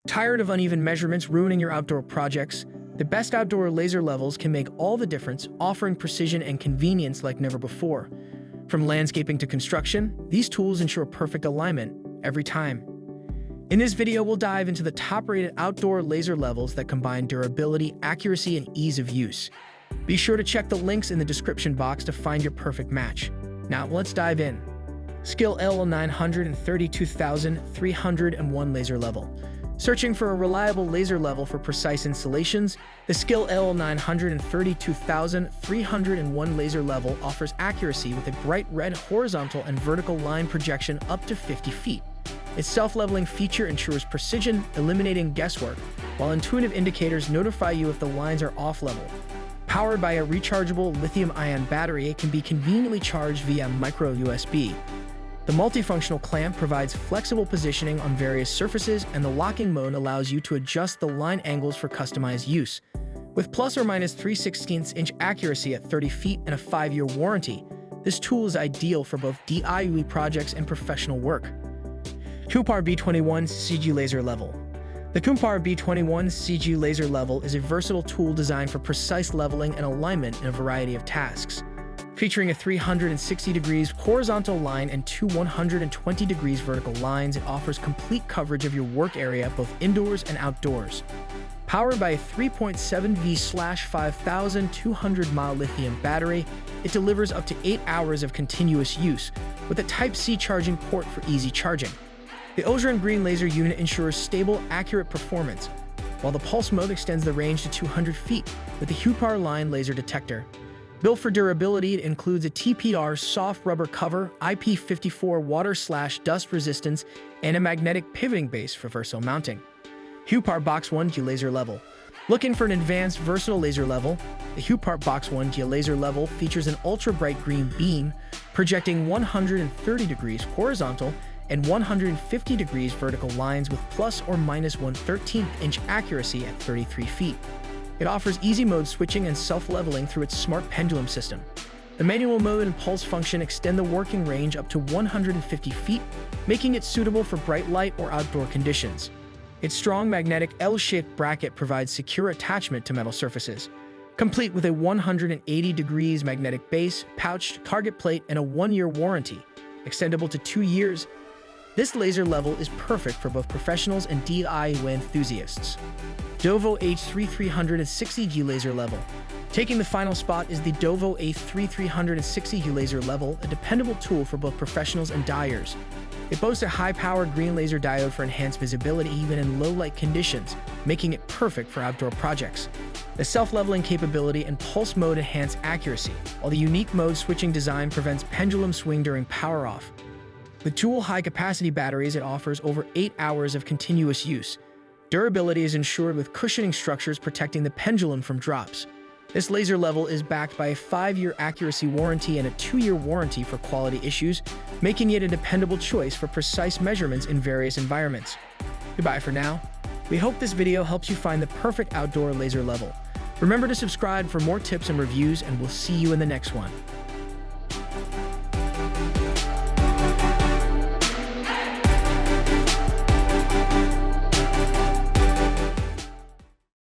Tired of uneven measurements ruining your outdoor projects? The best outdoor laser levels can make all the difference, offering precision and convenience like never before. From landscaping to construction, these tools ensure perfect alignment every time. In this video, we'll dive into the top-rated outdoor laser levels that combine durability, accuracy, and ease of use. Be sure to check the links in the description box to find your perfect match. Now, let's dive in. SKIL L932301 laser level. Searching for a reliable laser level for precise installations, the SKIL L932301 laser level offers accuracy with a bright red horizontal and vertical line projection up to 50 feet. Its self-leveling feature ensures precision, eliminating guesswork, while intuitive indicators notify you if the lines are off-level. Powered by a rechargeable lithium-ion battery, it can be conveniently charged via micro USB. The multifunctional clamp provides flexible positioning on various surfaces, and the locking mode allows you to adjust the line angles for customized use. With plus or minus 3/16" accuracy at 30 feet and a 5-year warranty, this tool is ideal for both DIY projects and professional work. HUEPAR B21 CG Laser Level. The HUEPAR B21 CG Laser Level is a versatile tool designed for precise leveling and alignment in a variety of tasks. Featuring a 360 degrees horizontal line and two 120 degrees vertical lines, it offers complete coverage of your work area both indoors and outdoors. Powered by a 3.7V/5200 mAh lithium battery, it delivers up to 8 hours of continuous use, with a Type-C charging port for easy charging. The Ozone Green laser unit ensures stable, accurate performance, while the pulse mode extends the range to 200 feet with the HUEPAR line laser detector. Built for durability, it includes a TPR soft rubber cover, IP54 water/dust resistance, and a magnetic pivoting base for versatile mounting. HUEPAR Box 1G Laser Level. Looking for an advanced, versatile laser level? The HUEPAR Box 1G laser level features an ultra-bright green beam, projecting 130 degrees horizontal and 150 degrees vertical lines with plus or minus 1/13" accuracy at 33 feet. It offers easy mode switching and self-leveling through its smart pendulum system. The manual mode and pulse function extend the working range up to 150 feet, making it suitable for bright light or outdoor conditions. Its strong magnetic L-shaped bracket provides secure attachment to metal surfaces. Complete with a 180 degrees magnetic base, pouched target plate, and a 1-year warranty, extendable to 2 years, this laser level is perfect for both professionals and DIY enthusiasts. DOVOH H3360G Laser Level. Taking the final spot is the DOVOH H3360G Laser Level, a dependable tool for both professionals and dyers. It boasts a high-powered green laser diode for enhanced visibility even in low-light conditions, making it perfect for outdoor projects. The self-leveling capability and pulse mode enhance accuracy, while the unique mode switching design prevents pendulum swing during power off. With dual high-capacity batteries, it offers over 8 hours of continuous use. Durability is ensured with cushioning structures protecting the pendulum from drops. This laser level is backed by a 5-year accuracy warranty and a 2-year warranty for quality issues, making it a dependable choice for precise measurements in various environments. Goodbye for now. We hope this video helps you find the perfect outdoor laser level. Remember to subscribe for more tips and reviews, and we'll see you in the next one.